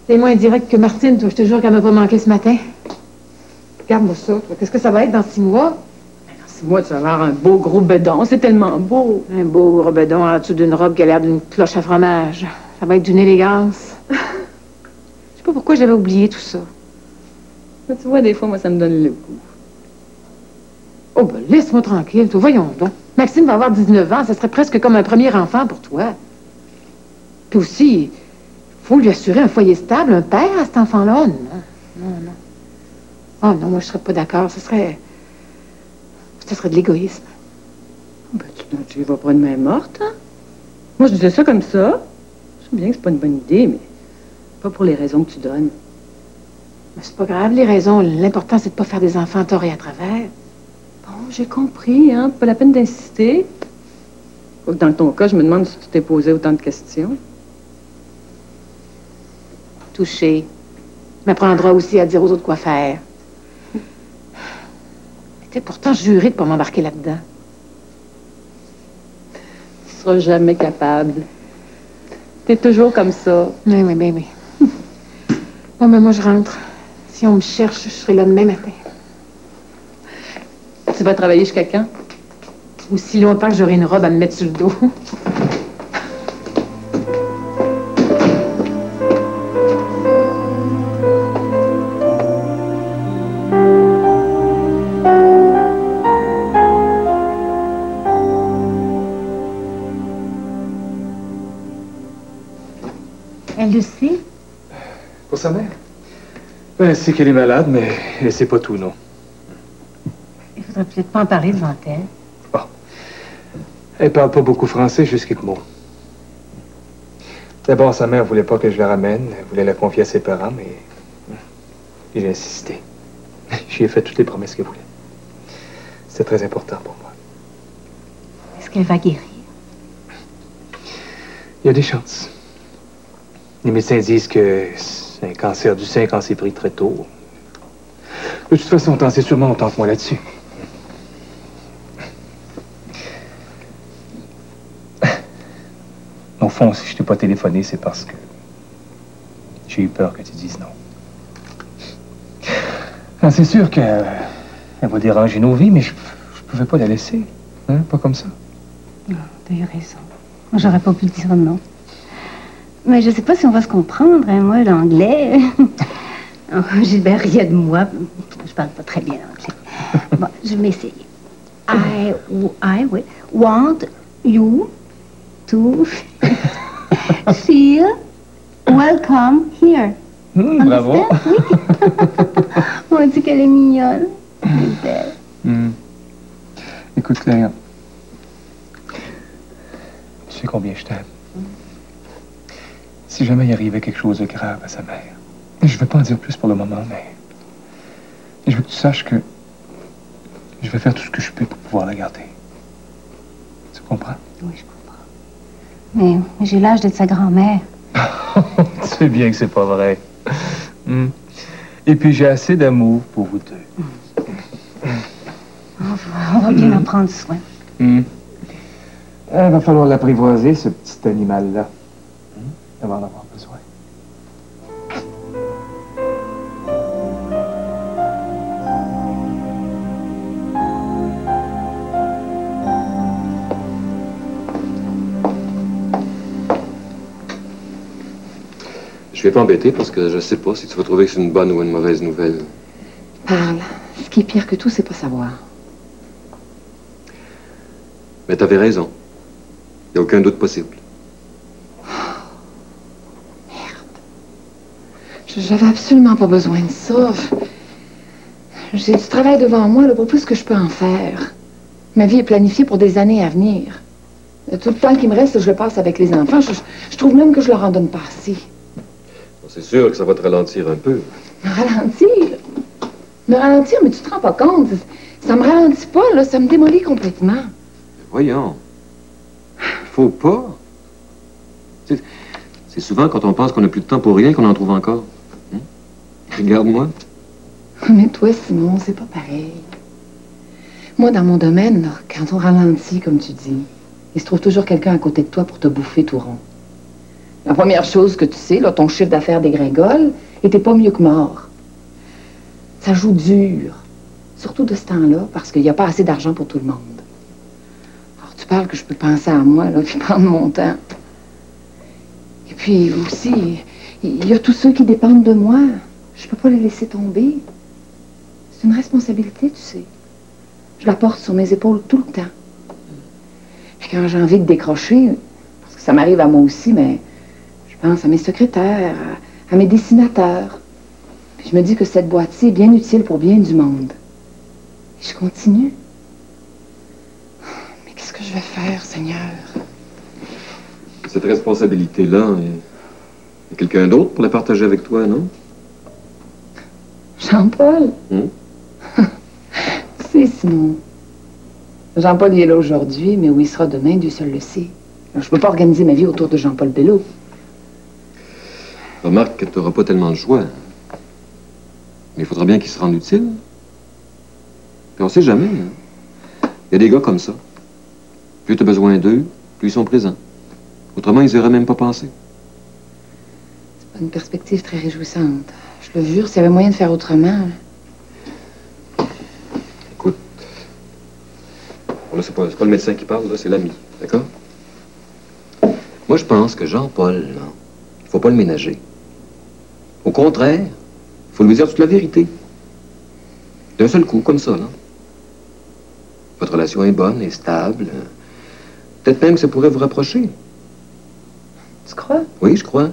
T'es moins direct que Martine, toi. Je te jure qu'elle m'a pas manqué ce matin. Regarde-moi ça, toi. Qu'est-ce que ça va être dans 6 mois? Dans 6 mois, tu vas avoir un beau gros bedon. C'est tellement beau. Un beau gros bedon en dessous d'une robe qui a l'air d'une cloche à fromage. Ça va être d'une élégance. Je sais pas pourquoi j'avais oublié tout ça. Tu vois, des fois, moi, ça me donne le goût. Oh, ben, laisse-moi tranquille, toi. Voyons donc. Maxime va avoir 19 ans. Ça serait presque comme un premier enfant pour toi. Puis aussi, il faut lui assurer un foyer stable, un père à cet enfant-là. Non. Oh non, moi, je serais pas d'accord. Ce serait de l'égoïsme. Ben, tu y vas pas de main morte, hein? Moi, je disais ça comme ça. Je sais bien que c'est pas une bonne idée, mais pas pour les raisons que tu donnes. Mais c'est pas grave, les raisons. L'important, c'est de pas faire des enfants tort et à travers. Bon, j'ai compris, hein? Pas la peine d'insister. Dans ton cas, je me demande si tu t'es posé autant de questions. Touché. M'apprendra aussi à dire aux autres quoi faire. T'es pourtant juré de pas m'embarquer là-dedans. Tu seras jamais capable. T'es toujours comme ça. Oui. Bon, mais moi, je rentre. Si on me cherche, je serai là demain matin. Tu vas travailler jusqu'à quand? Aussi longtemps que j'aurai une robe à me mettre sur le dos. Elle le sait? Pour sa mère? Ben, elle sait qu'elle est malade, mais elle sait pas tout, non. Il faudrait peut-être pas en parler devant elle. Bon. Elle parle pas beaucoup français, juste quelques mots. D'abord, sa mère voulait pas que je la ramène. Elle voulait la confier à ses parents, mais... j'ai insisté. J'y ai fait toutes les promesses qu'elle voulait. C'était très important pour moi. Est-ce qu'elle va guérir? Il y a des chances. Les médecins disent que c'est un cancer du sein quand c'est pris très tôt. De toute façon, t'en sais sûrement autant que moi là-dessus. Au fond, si je t'ai pas téléphoné, c'est parce que j'ai eu peur que tu dises non. Ah, c'est sûr qu'elle va déranger nos vies, mais je pouvais pas la laisser. Hein? Pas comme ça. Non, t'as eu raison. Moi, j'aurais pas pu dire non. Mais je sais pas si on va se comprendre, hein, moi, l'anglais. Gilbert riait de moi. Je parle pas très bien anglais. Bon, je vais essayer. I want you to feel welcome here. Bravo. Oui. On dit qu'elle est mignonne. Elle est belle. Écoute, Claire, tu sais combien je t'aime. Si jamais il arrivait quelque chose de grave à sa mère, je vais pas en dire plus pour le moment, mais je veux que tu saches que je vais faire tout ce que je peux pour pouvoir la garder. Tu comprends? Oui, je comprends. Mais j'ai l'âge d'être sa grand-mère. Tu sais bien que c'est pas vrai. Et puis j'ai assez d'amour pour vous deux. On va bien en prendre soin. Il va falloir l'apprivoiser, ce petit animal-là. Avant d'en avoir besoin. Je vais pas embêter parce que je sais pas si tu vas trouver que c'est une bonne ou une mauvaise nouvelle. Parle. Ce qui est pire que tout, c'est pas savoir. Mais t'avais raison. Il n'y a aucun doute possible. J'avais absolument pas besoin de ça. J'ai du travail devant moi, là, pour plus que je peux en faire. Ma vie est planifiée pour des années à venir. Tout le temps qui me reste, je le passe avec les enfants. Je trouve même que je leur en donne pas assez. Bon, c'est sûr que ça va te ralentir un peu. Me ralentir? Me ralentir, mais tu te rends pas compte. Ça me ralentit pas, là. Ça me démolit complètement. Mais voyons. Il faut pas. C'est souvent quand on pense qu'on n'a plus de temps pour rien qu'on en trouve encore. Hein? Regarde-moi. Mais toi, Simon, c'est pas pareil. Moi, dans mon domaine, là, quand on ralentit, comme tu dis, il se trouve toujours quelqu'un à côté de toi pour te bouffer tout rond. La première chose que tu sais, là, ton chiffre d'affaires dégrégole et t'es pas mieux que mort. Ça joue dur. Surtout de ce temps-là, parce qu'il n'y a pas assez d'argent pour tout le monde. Alors, tu parles que je peux penser à moi, là, puis prendre mon temps. Et puis aussi, il y a tous ceux qui dépendent de moi. Je peux pas les laisser tomber. C'est une responsabilité, tu sais. Je la porte sur mes épaules tout le temps. Puis quand j'ai envie de décrocher, parce que ça m'arrive à moi aussi, mais je pense à mes secrétaires, à mes dessinateurs. Puis je me dis que cette boîte-ci est bien utile pour bien du monde. Et je continue. Mais qu'est-ce que je vais faire, Seigneur? Cette responsabilité-là, il y a quelqu'un d'autre pour la partager avec toi, non? Jean-Paul? Tu sais, Simon, Jean-Paul, il est là aujourd'hui, mais où il sera demain, Dieu seul le sait. Alors, je peux pas organiser ma vie autour de Jean-Paul Bello. Remarque que tu n'auras pas tellement de choix. Mais il faudra bien qu'il se rende utile. Puis on sait jamais. Hein? Il y a des gars comme ça. Plus tu as besoin d'eux, plus ils sont présents. Autrement, ils n'auraient même pas pensé. C'est pas une perspective très réjouissante. Je le jure, s'il y avait moyen de faire autrement. Écoute, bon, là, c'est pas le médecin qui parle, là, c'est l'ami, d'accord? Moi, je pense que Jean-Paul, là, il faut pas le ménager. Au contraire, il faut lui dire toute la vérité. D'un seul coup, comme ça, là. Votre relation est bonne et stable. Peut-être même que ça pourrait vous rapprocher. Tu crois? Oui, je crois.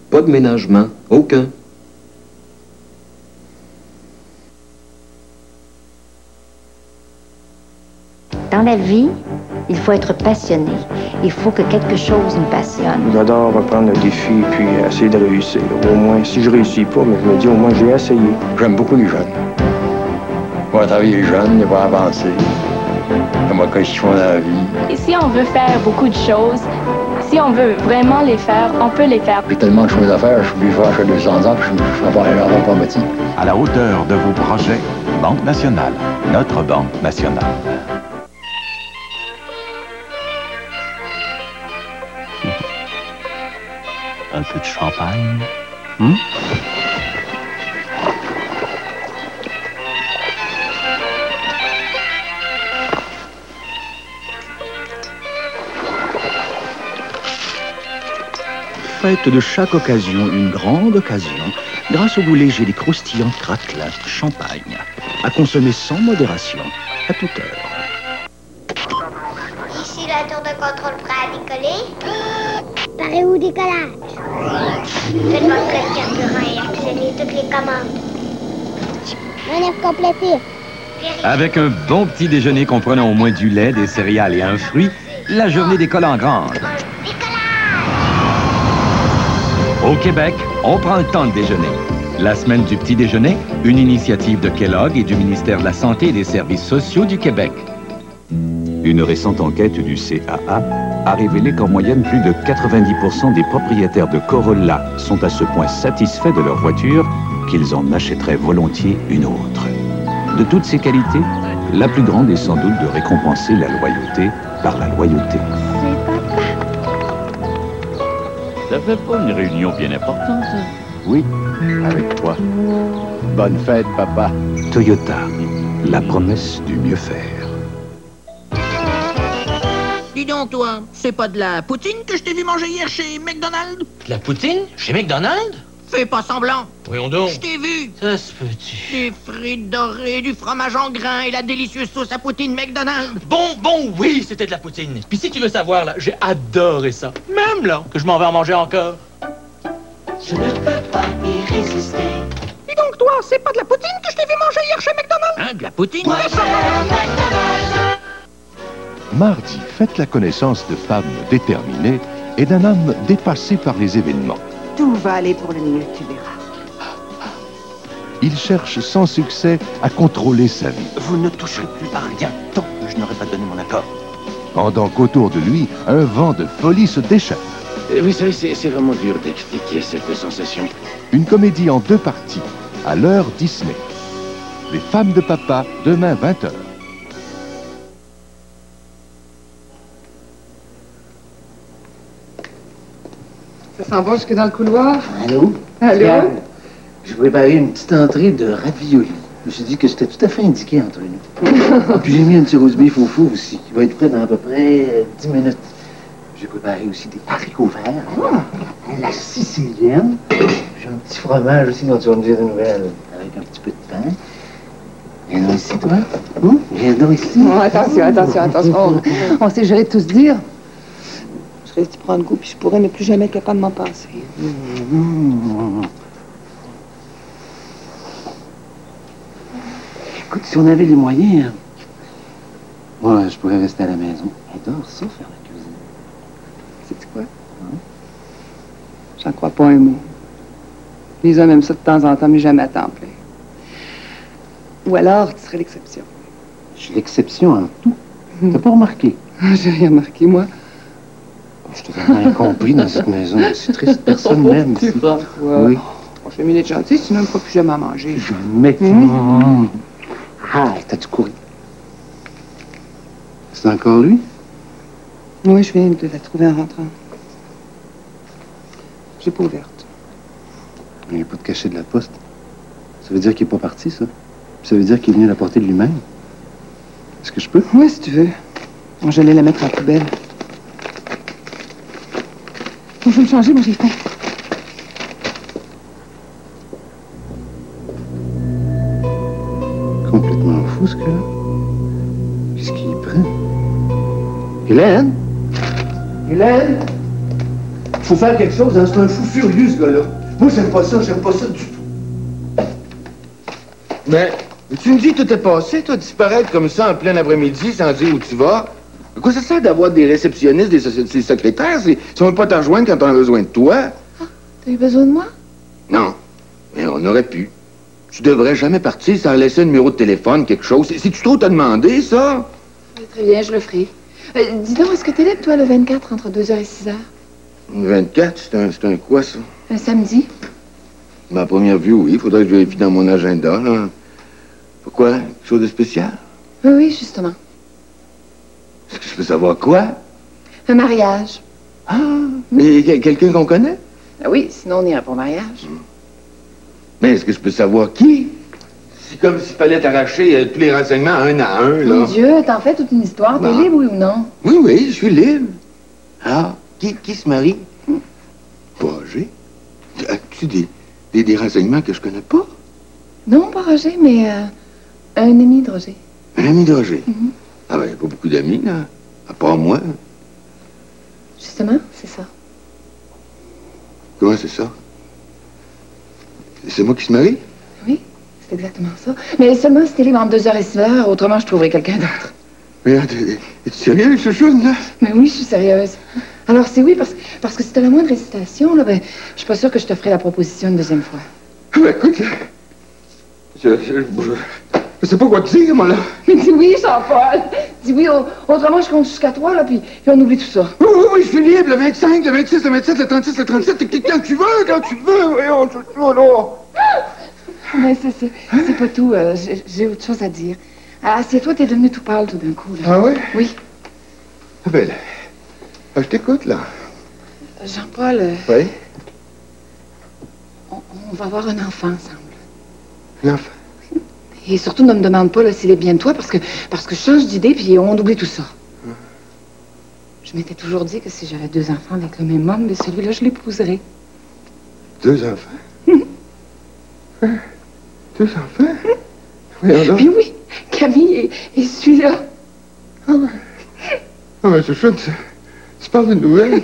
Pas de ménagement. Aucun. Dans la vie, il faut être passionné. Il faut que quelque chose nous passionne. J'adore reprendre le défi et puis essayer de réussir. Au moins, si je réussis pas, mais je me dis au moins j'ai essayé. J'aime beaucoup les jeunes. On va travailler les jeunes, ils vont avancer. Comment qu'est-ce qu'ils font dans la vie. Et si on veut faire beaucoup de choses, si on veut vraiment les faire, on peut les faire. J'ai tellement de choses à faire, je suis obligé de faire 200 ans, puis je ne ferai pas métier. À la hauteur de vos projets, Banque Nationale, notre Banque Nationale. Un peu de champagne. Faites de chaque occasion une grande occasion grâce au goût léger des croustillants craquelins champagne. À consommer sans modération, à toute heure. Ici la tour de contrôle prêt à décoller. Paré au décollage. Faites votre code carburant et accélérez toutes les commandes. Manœuvre complétée. Avec un bon petit déjeuner comprenant au moins du lait, des céréales et un fruit, la journée décolle en grande. Au Québec, on prend le temps de déjeuner. La semaine du petit déjeuner, une initiative de Kellogg et du ministère de la Santé et des Services sociaux du Québec. Une récente enquête du CAA a révélé qu'en moyenne, plus de 90% des propriétaires de Corolla sont à ce point satisfaits de leur voiture qu'ils en achèteraient volontiers une autre. De toutes ces qualités, la plus grande est sans doute de récompenser la loyauté par la loyauté. Ça fait pas une réunion bien importante, ça? Oui, avec toi. Bonne fête, papa. Toyota, la promesse du mieux faire. Dis donc, toi, c'est pas de la poutine que je t'ai vu manger hier chez McDonald's? De la poutine? Chez McDonald's? Fais pas semblant. Voyons donc. Je t'ai vu. Ça se peut-tu. Des frites dorées, du fromage en grains et la délicieuse sauce à poutine McDonald's. Bon, oui, c'était de la poutine. Puis si tu veux savoir, là, j'ai adoré ça. Même là, que je m'en vais en manger encore. Je ne peux pas y résister. Et donc toi, c'est pas de la poutine que je t'ai vu manger hier chez McDonald's? Hein, de la poutine? Moi, Mardi, faites la connaissance de femmes déterminées et d'un homme dépassé par les événements. Tout va aller pour le mieux, tu verras. Il cherche sans succès à contrôler sa vie. Vous ne toucherez plus à rien tant que je n'aurai pas donné mon accord. Pendant qu'autour de lui, un vent de folie se déchaîne. Vous savez, c'est vraiment dur d'expliquer cette sensation. Une comédie en 2 parties, à l'heure Disney. Les femmes de papa, demain 20h. Ça sent bon jusque dans le couloir. Allô? Allô? Regarde, je préparais une petite entrée de ravioli. Je me suis dit que c'était tout à fait indiqué entre nous. Puis j'ai mis un petit roast beef au four aussi, qui va être prêt dans à peu près 10 minutes. J'ai préparé aussi des haricots verts, la sicilienne, j'ai un petit fromage aussi dont tu vas me dire des nouvelles, avec un petit peu de pain. Viens donc ici, toi. Viens donc ici. Oh, attention. On sait, j'allais tous dire. Je risque d'y prendre goût, puis je pourrais ne plus jamais être capable de m'en passer. Écoute, si on avait les moyens, moi, je pourrais rester à la maison. J'adore ça, faire la cuisine. Sais-tu quoi? J'en crois pas un mot. Les hommes aiment ça de temps en temps, mais jamais à temps plein. Ou alors, tu serais l'exception. Je suis l'exception en tout. T'as pas remarqué? J'ai rien remarqué, moi. Je te fais rien compris dans cette maison. C'est triste, personne m'aime. Tu crois? Oui. Je vais mieux d'être gentil, sinon il ne me fera plus jamais à manger. Jamais. Ah, t'as-tu couru? C'est encore lui? Oui, je viens de la trouver en rentrant. Je l'ai pas ouverte. Il n'y a pas de cachet de la poste. Ça veut dire qu'il n'est pas parti, ça. Puis ça veut dire qu'il est venu la porter de lui-même. Est-ce que je peux? Oui, si tu veux. J'allais la mettre en poubelle. Je vais me changer, moi j'ai faim. Complètement fou, ce gars-là. Qu'est-ce qu'il prend? Hélène? Hélène? Faut faire quelque chose, hein? C'est un fou furieux, ce gars-là. Moi, j'aime pas ça du tout. Mais tu me dis que tout est passé, toi, disparaître comme ça en plein après-midi sans dire où tu vas? À quoi ça sert d'avoir des réceptionnistes, des secrétaires? Ils sont même pas t'en rejoindre quand on a besoin de toi. T'as eu besoin de moi? Non, mais on aurait pu. Tu devrais jamais partir sans laisser un numéro de téléphone, quelque chose. C'est-tu trop t'as demandé, ça? Oui, très bien, je le ferai. Dis donc, est-ce que t'es libre, toi, le 24, entre 2h et 6h? 24, c'est un quoi, ça? Un samedi. Ma première vue, oui. Faudrait que je vérifie dans mon agenda, là. Pourquoi? Quelque chose de spécial? Oui, oui, justement. Est-ce que je peux savoir quoi? Un mariage. Ah! Et quelqu'un qu'on connaît? Ah oui, sinon on n'irait pas au mariage. Mais est-ce que je peux savoir qui? C'est comme s'il fallait t'arracher tous les renseignements un à un, là. Mon Dieu, t'en fais toute une histoire. T'es libre, oui ou non? Oui, oui, je suis libre. Ah, qui se marie? Pas Roger. As-tu des renseignements que je connais pas? Non, pas Roger, mais un ami de Roger. Un ami de Roger? Ah ben, il n'y a pas beaucoup d'amis, là. À part moi. Justement, c'est ça. Comment c'est ça? C'est moi qui se marie? Oui, c'est exactement ça. Mais seulement si t'es libre entre 2h et 6h, autrement je trouverai quelqu'un d'autre. Mais es-tu sérieux, chouchoune, là? Mais oui, je suis sérieuse. Alors c'est oui, parce que si t'as la moindre hésitation, là, ben, je suis pas sûre que je te ferai la proposition une deuxième fois. Ben, écoute, là, je sais pas quoi te dire, moi, là. Mais dis oui, Jean-Paul. Dis oui, autrement je compte jusqu'à 3, là, puis on oublie tout ça. Oui, oui, oui, je suis libre, le 25, le 26, le 27, le 36, le 37, quand tu veux, voyons, chouchou, là. Mais c'est pas tout, j'ai autre chose à dire. Assieds-toi, t'es devenu tout pâle tout d'un coup, là. Ah oui? Oui. Ah ben, je t'écoute, là. Jean-Paul, Oui? on va avoir un enfant ensemble. Un enfant? Et surtout, ne me demande pas là, s'il est bien de toi, parce que je change d'idée, puis on oublie tout ça. Je m'étais toujours dit que si j'avais 2 enfants avec le même homme, mais celui-là, je l'épouserais. 2 enfants? Deux enfants? Voyons donc. Mais oui, Camille et celui-là. Ah ouais. Ah ouais, c'est chouette. Tu parles de nouvelles.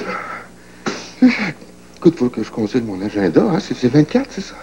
Écoute, faut que je consulte mon agenda, hein. C'est 24, c'est ça?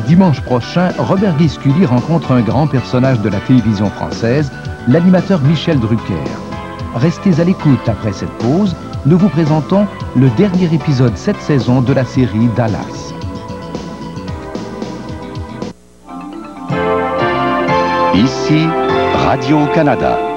Dimanche prochain, Robert Guisculi rencontre un grand personnage de la télévision française, l'animateur Michel Drucker. Restez à l'écoute après cette pause, nous vous présentons le dernier épisode cette saison de la série Dallas. Ici, Radio-Canada.